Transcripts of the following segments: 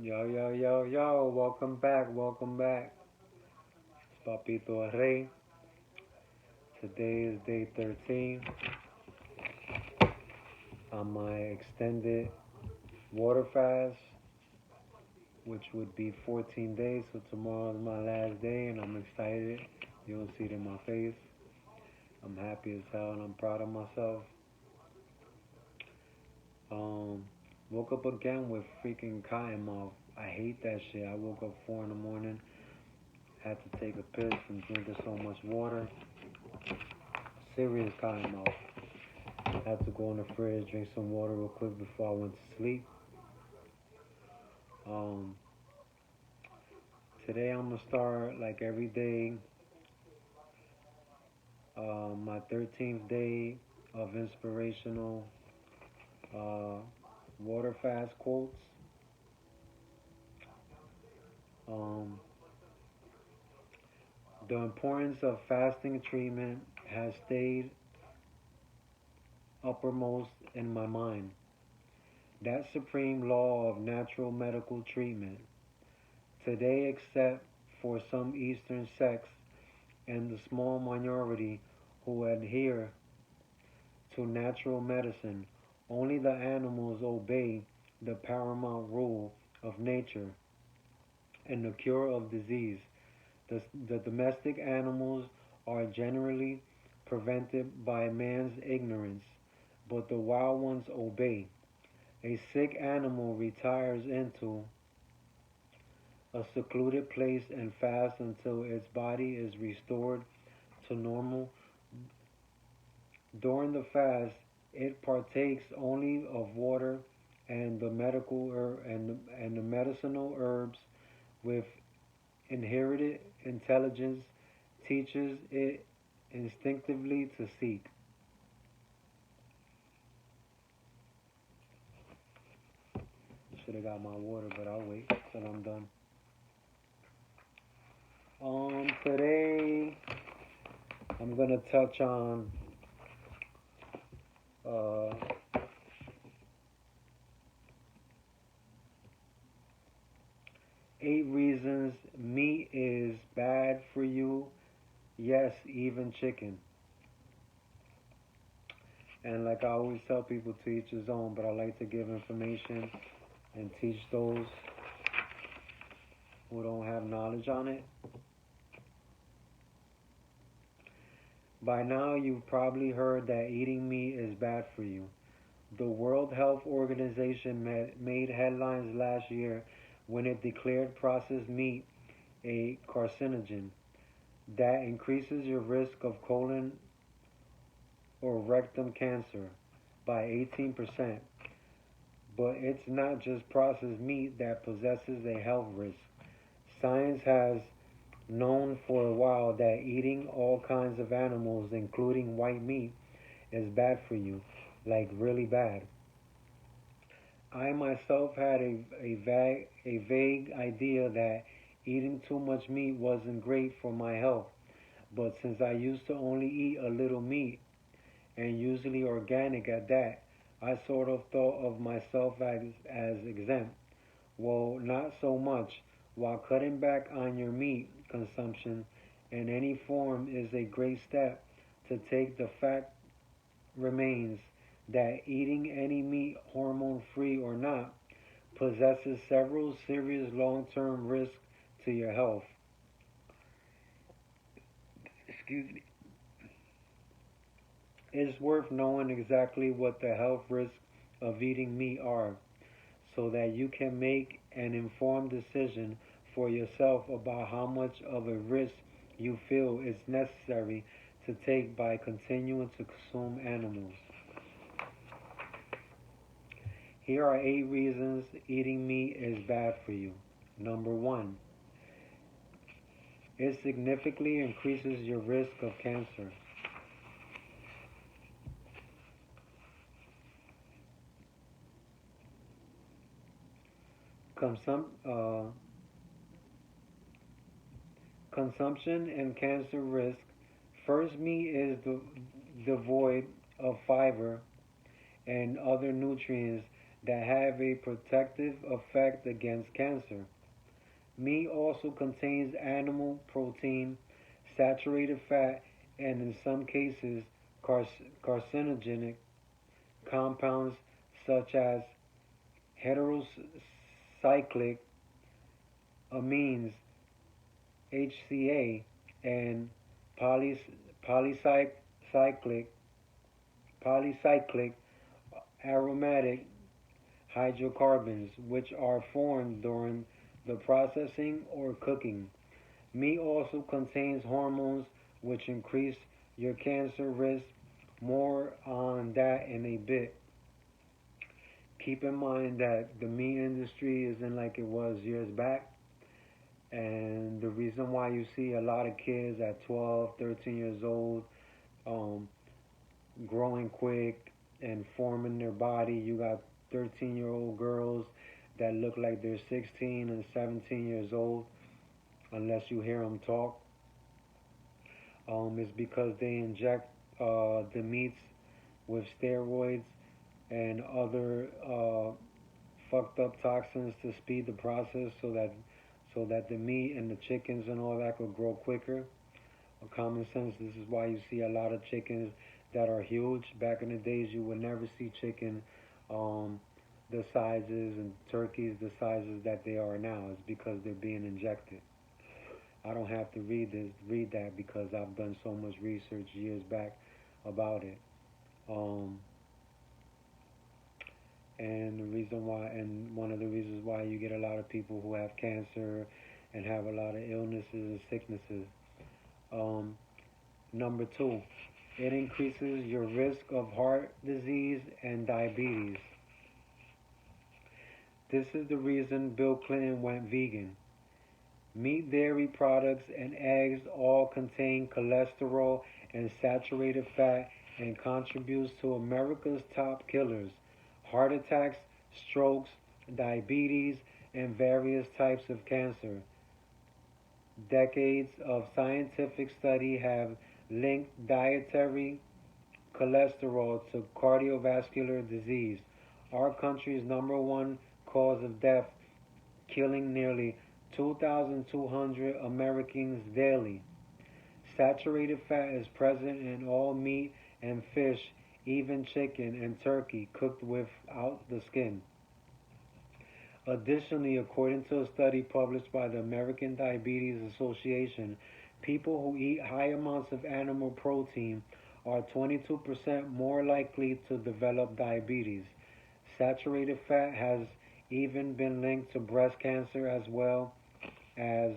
Yo, yo, yo, yo, welcome back, welcome back. It's Papito El Rey. Today is day 13 on my extended water fast, which would be 14 days. So tomorrow is my last day, and I'm excited. You don't see it in my face. I'm happy as hell, and I'm proud of myself. Um, Woke up again with freaking cotton mouth. I hate that shit. I woke up 4 in the morning, had to take a piss from drinking so much water. Serious cotton mouth. Had to go in the fridge, drink some water real quick before I went to sleep. Um, Today I'm gonna start like every day, my 13th day of inspirational uh, water fast quotes. Um, the importance of fasting treatment has stayed uppermost in my mind. That supreme law of natural medical treatment. Today, except for some Eastern sects and the small minority who adhere to natural medicine, only the animals obey the paramount rule of nature and the cure of disease. The domestic animals are generally prevented by man's ignorance, but the wild ones obey. A sick animal retires into a secluded place and fasts until its body is restored to normal. During the fast, it partakes only of water and the and the medicinal herbs with inherited intelligence teaches it instinctively to seek. Should have got my water, but I'll wait till I'm done. Today I'm gonna touch on uh, 8 reasons meat is bad for you. Yes, even chicken. And like I always tell people, to each his own, but I like to give information and teach those who don't have knowledge on it. By now, you've probably heard that eating meat is bad for you. The World Health Organization made headlines last year when it declared processed meat a carcinogen that increases your risk of colon or rectum cancer by 18%. But it's not just processed meat that possesses a health risk. Science has known for a while that eating all kinds of animals, including white meat, is bad for you, like really bad. I myself had a vague idea that eating too much meat wasn't great for my health, but since I used to only eat a little meat, and usually organic at that, I sort of thought of myself as exempt. Well, not so much. While cutting back on your meat consumption in any form is a great step to take, the fact remains that eating any meat, hormone free or not, possesses several serious long term risks to your health. Excuse me. It's worth knowing exactly what the health risks of eating meat are so that you can make an informed decision for yourself about how much of a risk you feel is necessary to take by continuing to consume animals. Here are 8 reasons eating meat is bad for you. Number 1, it significantly increases your risk of cancer. Consum- uh, Consumption and cancer risk. First, meat is devoid of fiber and other nutrients that have a protective effect against cancer. Meat also contains animal protein, saturated fat, and in some cases, carcinogenic compounds such as heterocyclic amines (HCA) and polycyclic polycyclic aromatic hydrocarbons, which are formed during the processing or cooking. Meat also contains hormones which increase your cancer risk. More on that in a bit. Keep in mind that the meat industry isn't like it was years back. And the reason why you see a lot of kids at 12, 13 years old um, growing quick and forming their body, you got 13-year-old girls that look like they're 16 and 17 years old, unless you hear them talk. Is because they inject the meats with steroids and other fucked up toxins to speed the process so that the meat and the chickens and all that could grow quicker. Common sense. This is why you see a lot of chickens that are huge. Back in the days, you would never see chicken um, the sizes and turkeys the sizes that they are now. It's because they're being injected. I don't have to read that because I've done so much research years back about it. Um, and the reason why, and one of the reasons why you get a lot of people who have cancer and have a lot of illnesses and sicknesses. Um, Number two, it increases your risk of heart disease and diabetes. This is the reason Bill Clinton went vegan. Meat, dairy products, and eggs all contain cholesterol and saturated fat and contributes to America's top killers: heart attacks, strokes, diabetes, and various types of cancer. Decades of scientific study have linked dietary cholesterol to cardiovascular disease, our country's number one cause of death, killing nearly 2,200 Americans daily. Saturated fat is present in all meat and fish, even chicken and turkey cooked without the skin. Additionally, according to a study published by the American Diabetes Association, people who eat high amounts of animal protein are 22% more likely to develop diabetes. Saturated fat has even been linked to breast cancer as well as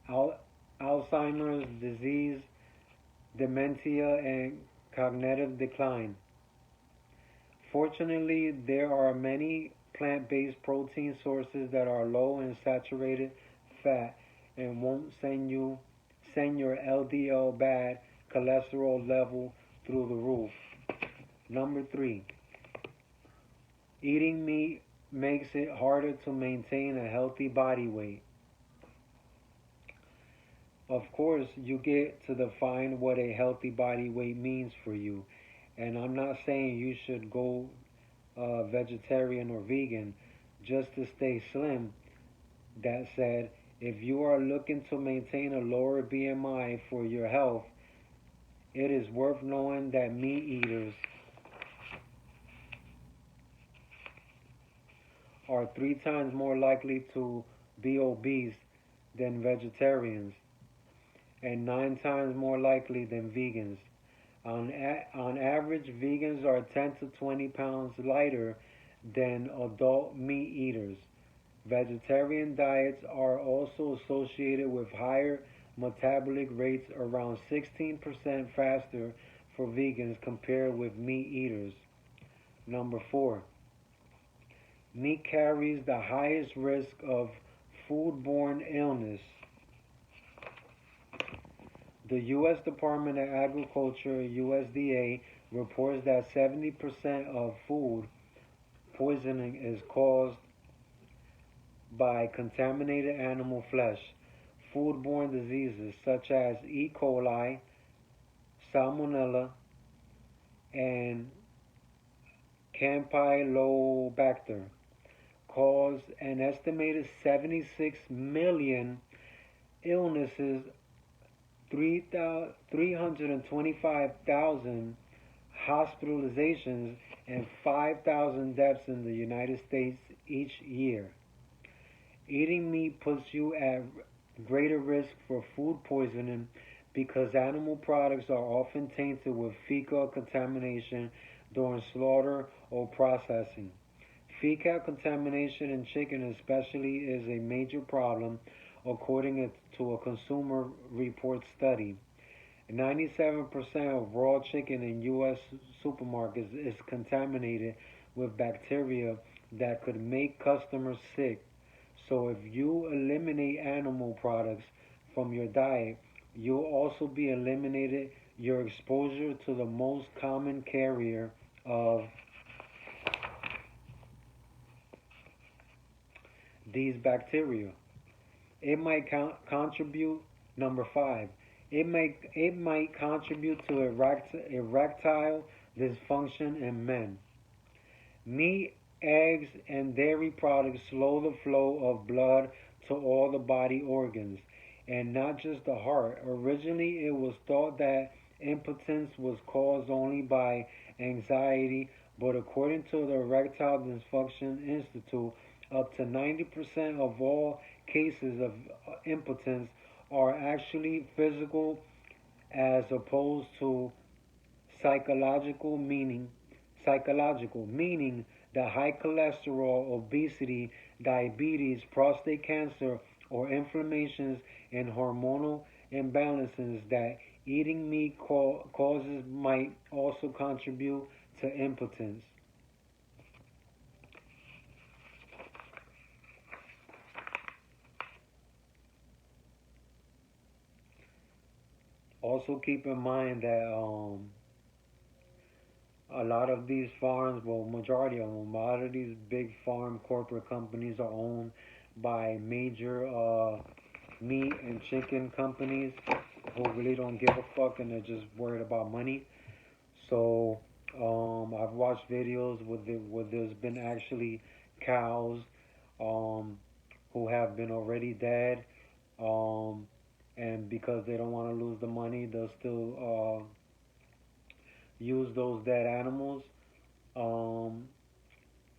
al- Alzheimer's disease, dementia, and cognitive decline. Fortunately, there are many plant-based protein sources that are low in saturated fat and won't send your LDL bad cholesterol level through the roof. Number 3, eating meat makes it harder to maintain a healthy body weight. Of course, you get to define what a healthy body weight means for you. And I'm not saying you should go vegetarian or vegan just to stay slim. That said, if you are looking to maintain a lower BMI for your health, it is worth knowing that meat eaters are 3 times more likely to be obese than vegetarians and 9 times more likely than vegans. On average, vegans are 10 to 20 pounds lighter than adult meat eaters. Vegetarian diets are also associated with higher metabolic rates, around 16% faster for vegans compared with meat eaters. Number 4, meat carries the highest risk of foodborne illness. The U.S. Department of Agriculture (USDA) reports that 70% of food poisoning is caused by contaminated animal flesh. Foodborne diseases such as E. coli, Salmonella, and Campylobacter cause an estimated 76 million illnesses, 325,000 hospitalizations, and 5,000 deaths in the United States each year. Eating meat puts you at greater risk for food poisoning because animal products are often tainted with fecal contamination during slaughter or processing. Fecal contamination in chicken, especially, is a major problem, according to a Consumer Report study. 97% of raw chicken in U.S. supermarkets is contaminated with bacteria that could make customers sick. So if you eliminate animal products from your diet, you'll also be eliminated your exposure to the most common carrier of these bacteria. It might contribute number 5. It might contribute to erectile dysfunction in men. Meat, eggs, and dairy products slow the flow of blood to all the body organs, and not just the heart. Originally, it was thought that impotence was caused only by anxiety, but according to the Erectile Dysfunction Institute, up to 90% of all cases of impotence are actually physical as opposed to psychological, meaning that high cholesterol, obesity, diabetes, prostate cancer, or inflammations and hormonal imbalances that eating meat causes might also contribute to impotence. Also, keep in mind that a lot of these farms, well, majority of them, a lot of these big farm corporate companies are owned by major meat and chicken companies who really don't give a fuck and they're just worried about money. So I've watched videos where there's been actually cows um, who have been already dead, um, and because they don't want to lose the money, they'll still use those dead animals. Um,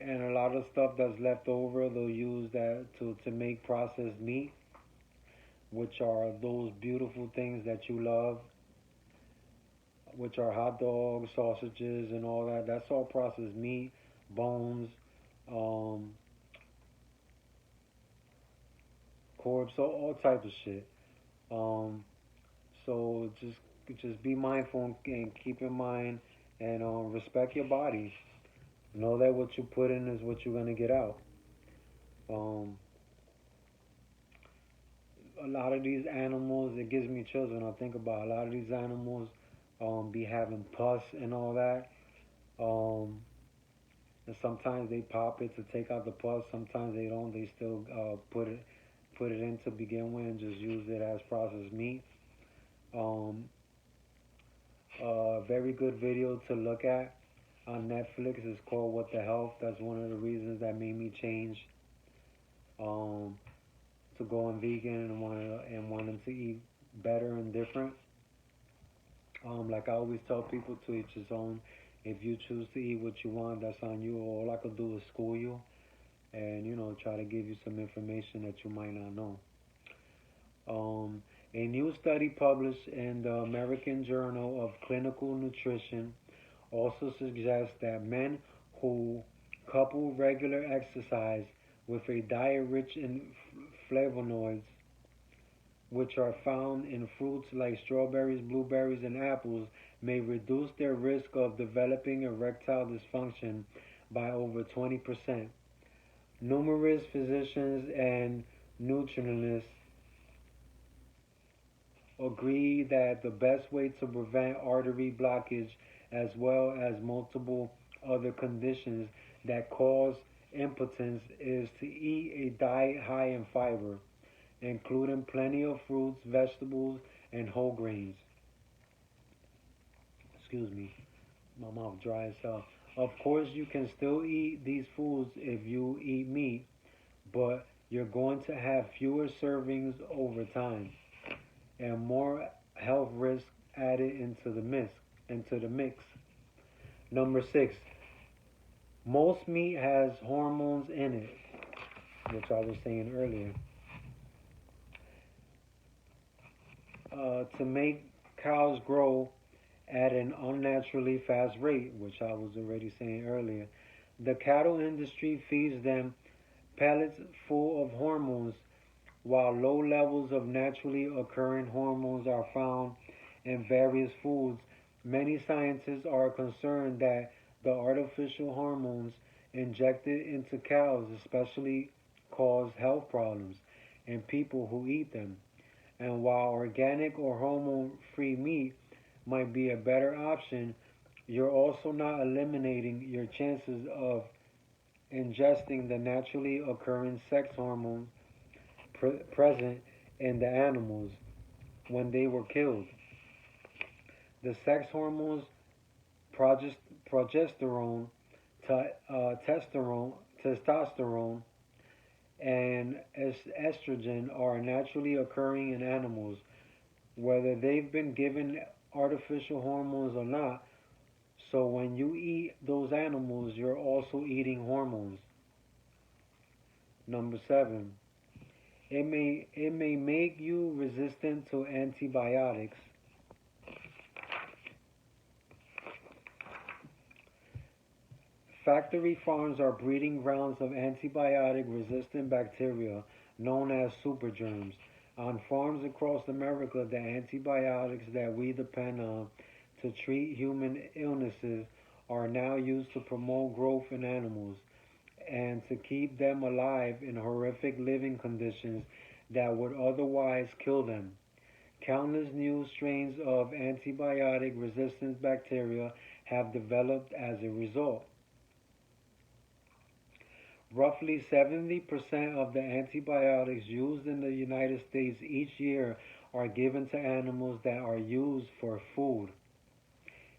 and a lot of stuff that's left over, they'll use that to make processed meat, which are those beautiful things that you love, which are hot dogs, sausages, and all that. That's all processed meat, bones, um, corpse, all types of shit. Um, so just be mindful and keep in mind and respect your body. Know that what you put in is what you're gonna get out. Um, a lot of these animals, it gives me chills when I think about a lot of these animals be having pus and all that. Um, and sometimes they pop it to take out the pus. Sometimes they don't. They still put it in to begin with and just use it as processed meat. Um, a very good video to look at on Netflix is called "What the Health." That's one of the reasons that made me change um, to go on vegan and wanting to eat better and different. Like I always tell people, to each his own. If you choose to eat what you want, that's on you. All I could do is school you and try to give you some information that you might not know. Um, a new study published in the American Journal of Clinical Nutrition also suggests that men who couple regular exercise with a diet rich in flavonoids, which are found in fruits like strawberries, blueberries, and apples, may reduce their risk of developing erectile dysfunction by over 20%. Numerous physicians and nutritionists agree that the best way to prevent artery blockage as well as multiple other conditions that cause impotence is to eat a diet high in fiber, including plenty of fruits, vegetables, and whole grains. Excuse me. My mouth dry as hell. Of course, you can still eat these foods if you eat meat, but you're going to have fewer servings over time and more health risks added into the mix. Number 6, most meat has hormones in it, which I was saying earlier, to make cows grow at an unnaturally fast rate, which I was already saying earlier. The cattle industry feeds them pellets full of hormones, while low levels of naturally occurring hormones are found in various foods. Many scientists are concerned that the artificial hormones injected into cows especially cause health problems in people who eat them. And while organic or hormone free meat might be a better option, you're also not eliminating your chances of ingesting the naturally occurring sex hormones present in the animals when they were killed. The sex hormones progesterone, testosterone, and estrogen are naturally occurring in animals, whether they've been given artificial hormones or not. So when you eat those animals, you're also eating hormones. Number 7, it may make you resistant to antibiotics. Factory farms are breeding grounds of antibiotic resistant bacteria known as supergerms. On farms across America, the antibiotics that we depend on to treat human illnesses are now used to promote growth in animals and to keep them alive in horrific living conditions that would otherwise kill them. Countless new strains of antibiotic resistant bacteria have developed as a result. Roughly 70% of the antibiotics used in the United States each year are given to animals that are used for food.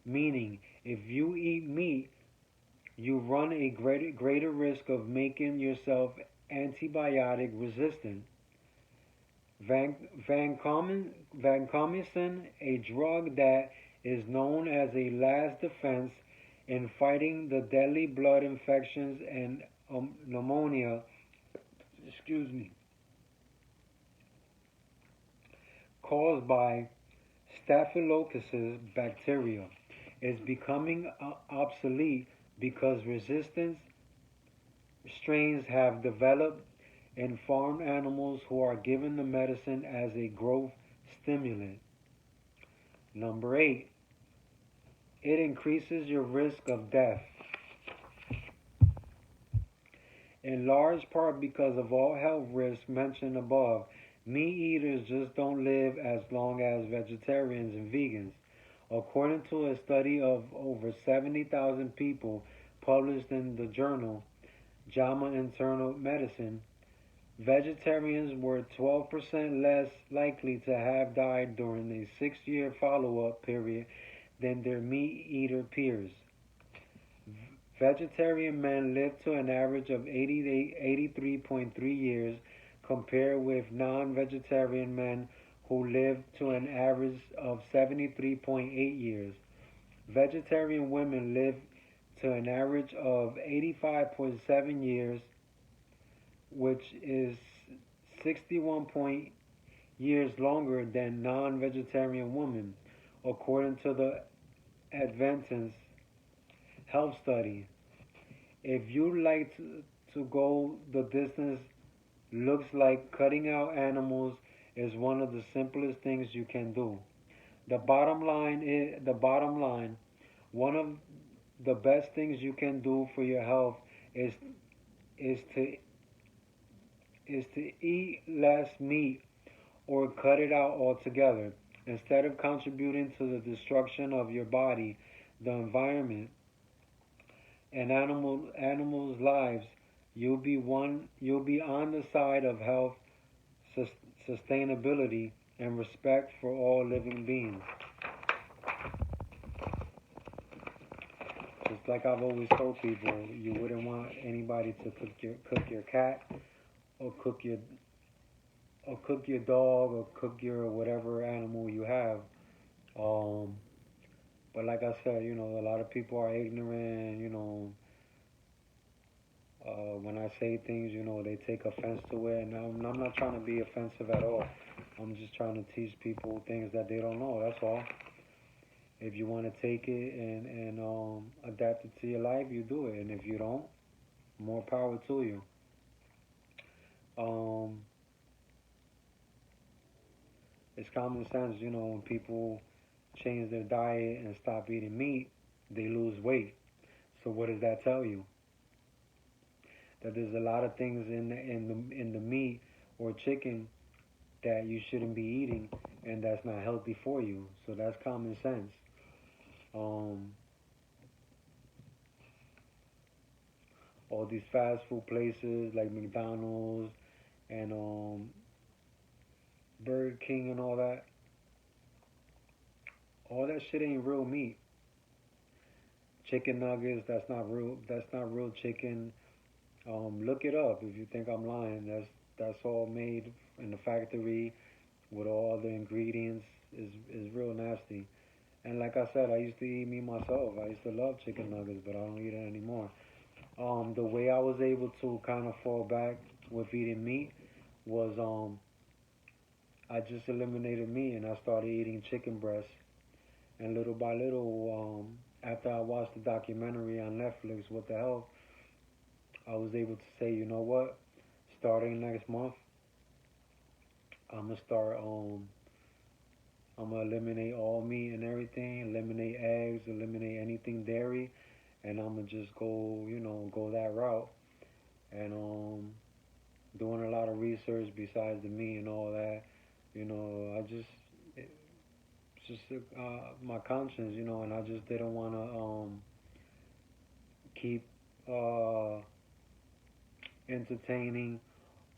Meaning, if you eat meat, you run a greater risk of making yourself antibiotic resistant. Vancomycin, a drug that is known as a last defense in fighting the deadly blood infections and pneumonia, excuse me, caused by Staphylococcus bacteria, is becoming obsolete because resistant strains have developed in farm animals who are given the medicine as a growth stimulant. Number 8, it increases your risk of death, in large part because of all health risks mentioned above. Meat eaters just don't live as long as vegetarians and vegans. According to a study of over 70,000 people published in the journal JAMA Internal Medicine, vegetarians were 12% less likely to have died during a 6-year follow up period than their meat eater peers. Vegetarian men live to an average of 83.3 years, compared with non vegetarian men who live to an average of 73.8 years. Vegetarian women live to an average of 85.7 years, which is 61 years longer than non vegetarian women, according to the Adventist Health Study. If you like to go the distance, looks like cutting out animals is one of the simplest things you can do. The bottom line, one of the best things you can do for your health is is to is to eat less meat or cut it out altogether. Instead of contributing to the destruction of your body, the environment, and animals' lives, you'll be on the side of health, sustainability, and respect for all living beings. like I've always told people, you wouldn't want anybody to cook your cat or cook your dog or cook your whatever animal you have. Um, but like I said, a lot of people are ignorant. When I say things, they take offense to it, and I'm not trying to be offensive at all. I'm just trying to teach people things that they don't know. That's all. If you want to take it and adapt it to your life, you do it, and if you don't, more power to you. Um, it's common sense, when people change their diet and stop eating meat, they lose weight. So what does that tell you? That there's a lot of things in the meat or chicken that you shouldn't be eating, and that's not healthy for you. So that's common sense. Um, all these fast food places like McDonald's and Burger King and all that shit ain't real meat. Chicken nuggets, that's not real. That's not real chicken. Look it up if you think I'm lying. That's all made in the factory with all the ingredients. Is real nasty. And like I said, I used to eat meat myself. I used to love chicken nuggets, but I don't eat it anymore. The way I was able to kind of fall back with eating meat was I just eliminated meat and I started eating chicken breast. And little by little, after I watched the documentary on Netflix, What the Hell, I was able to say, you know what? Starting next month, I'm gonna start. I'm gonna eliminate all meat and everything. Eliminate eggs. Eliminate anything dairy, and I'm gonna just go, go that route. And doing a lot of research besides the meat and all that. I just it's just my conscience, and I just didn't want to keep uh, entertaining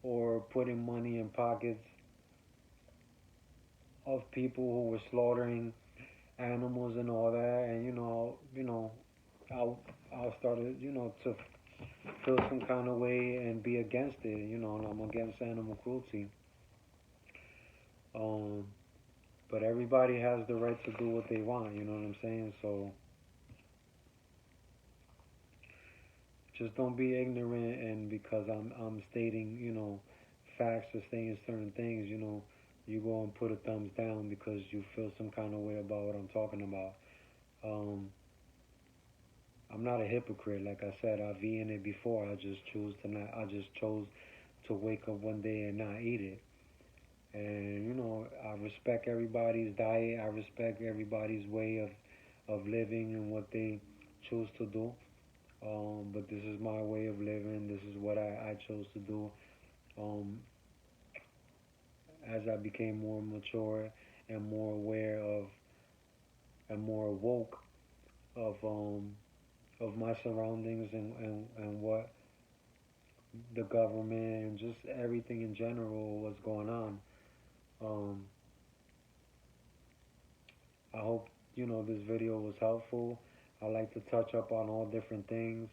or putting money in pockets of people who were slaughtering animals and all that, and I I started to feel some kind of way and be against it, and I'm against animal cruelty. Um, but everybody has the right to do what they want, you know what I'm saying? So just don't be ignorant, and because I'm stating facts or saying certain things, you go and put a thumbs down because you feel some kind of way about what I'm talking about. Um, I'm not a hypocrite. Like I said, I've eaten it before. I just choose to not. I just chose to wake up one day and not eat it. And I respect everybody's diet. I respect everybody's way of living and what they choose to do. But this is my way of living. This is what I chose to do. Um, as I became more mature and more aware of and more woke of my surroundings and what the government and just everything in general was going on. Um, I hope this video was helpful. I like to touch up on all different things,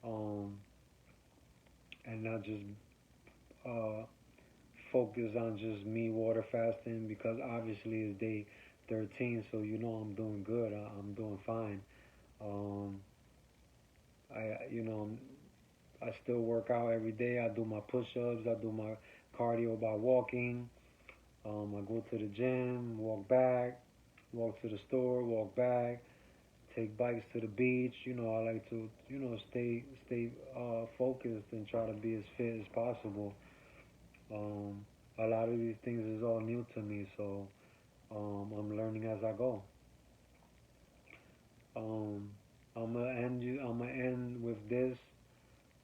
um, and not just uh, focus on just me water fasting because obviously it's day 13, so I'm doing good. I'm doing fine. Um, I still work out every day. I do my push-ups. I do my cardio by walking. I go to the gym, walk back, walk to the store, walk back, take bikes to the beach. I like to, stay focused and try to be as fit as possible. Um, a lot of these things is all new to me, so I'm learning as I go. Um, I'm gonna end with this.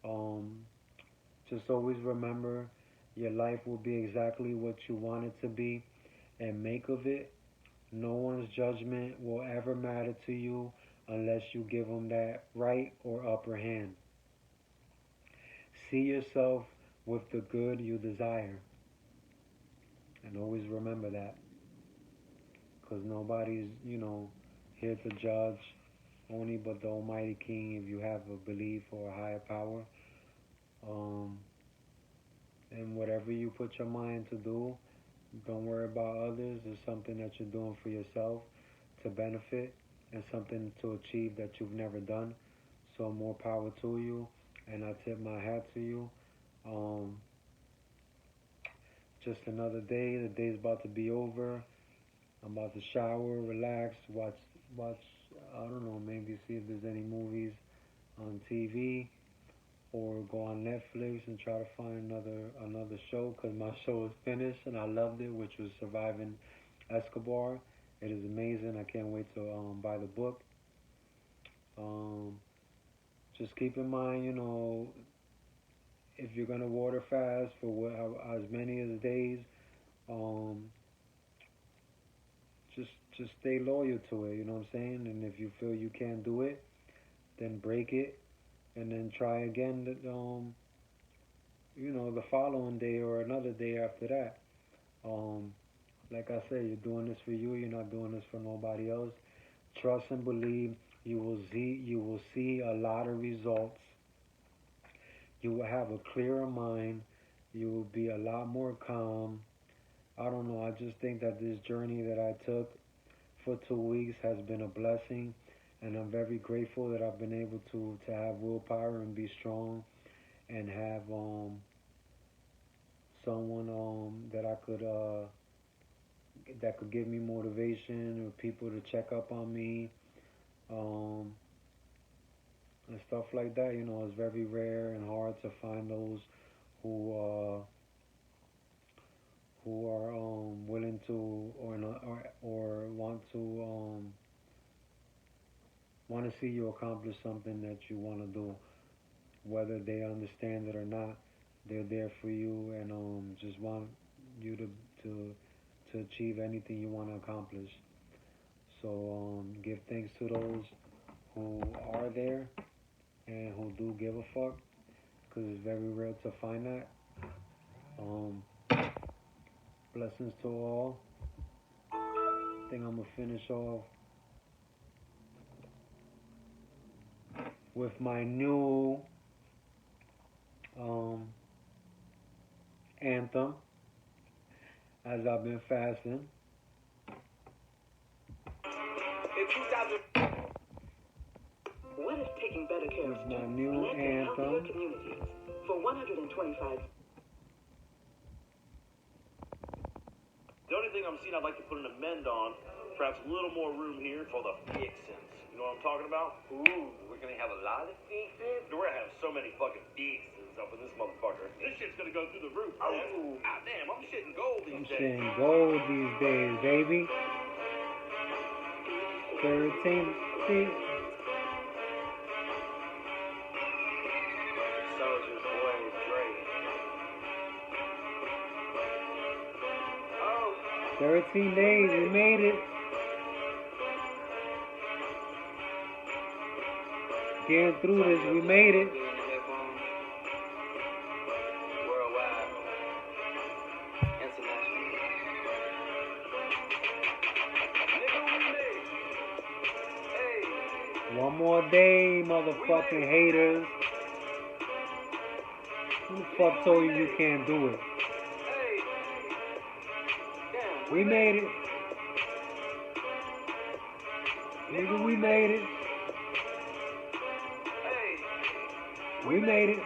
Um, just always remember, your life will be exactly what you want it to be, and make of it. No one's judgment will ever matter to you unless you give them that right or upper hand. See yourself with the good you desire, and always remember that, because nobody's here to judge. only but the Almighty King if you have a belief or a higher power. Um, and whatever you put your mind to do, don't worry about others. It's something that you're doing for yourself to benefit and something to achieve that you've never done. So more power to you, and I tip my hat to you. Um, just another day. The day's about to be over. I'm about to shower, relax, watch. I don't know, maybe see if there's any movies on TV or go on Netflix and try to find another show because my show is finished and I loved it, which was Surviving Escobar. It is amazing. I can't wait to buy the book. Um, just keep in mind, if you're gonna water fast for as many as days, um, just stay loyal to it. You know what I'm saying? And if you feel you can't do it, then break it and then try again. The following day or another day after that. Um, like I said, you're doing this for you. You're not doing this for nobody else. Trust and believe. You will see a lot of results. You will have a clearer mind. You will be a lot more calm. I don't know. I just think that this journey that I took for 2 weeks has been a blessing, and I'm very grateful that I've been able to have willpower and be strong and have someone that could give me motivation or people to check up on me um, and stuff like that. It's very rare and hard to find those who uh, who are willing to or not or want to see you accomplish something that you want to do, whether they understand it or not. They're there for you and just want you to to achieve anything you want to accomplish. So give thanks to those who are there and who do give a fuck, because it's very rare to find that. Um, blessings to all. I think I'm gonna finish off with my new um, anthem as I've been fasting. What is taking better care With of my students new led to healthier anthem. communities? For 125. The only thing I'm seeing I'd like to put an amend on, perhaps a little more room here for the fixins. You know what I'm talking about? Ooh, we're gonna have a lot of fixins. We're gonna have so many fucking fixins up in this motherfucker. This shit's gonna go through the roof, man. Oh. Ah, damn, I'm shitting gold these I'm days. shitting gold these days, baby. 13. See? Soldier's Boy is great. Oh. 13 days, we made it. Getting through this, we made it. Worldwide. International. Nigga, we made it. Hey. One more day, motherfucking haters. Who the fuck told you you can't do it? Hey. Damn, We made it. Nigga, we made it. Hey. We made it.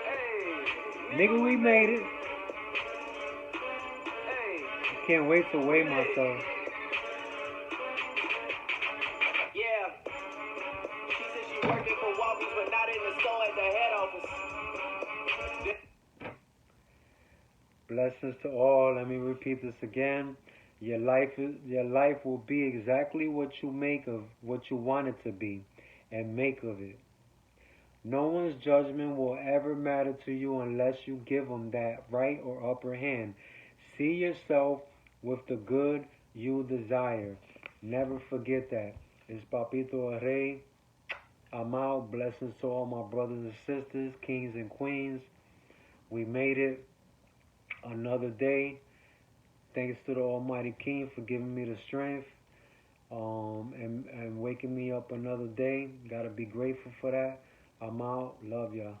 Hey. Nigga, we made it. Hey. I can't wait to weigh myself. Yeah. She said she working for Walgreens, but not in the store at the head office. Blessings to all. Let me repeat this again. Your life will be exactly what you want it to be, and make of it. No one's judgment will ever matter to you unless you give them that right or upper hand. See yourself with the good you desire. Never forget that. It's Papito El Rey. I'm out. Blessings to all my brothers and sisters, kings and queens. We made it another day. Thanks to the Almighty King for giving me the strength. and waking me up another day. Gotta be grateful for that. I'm out. Love y'all.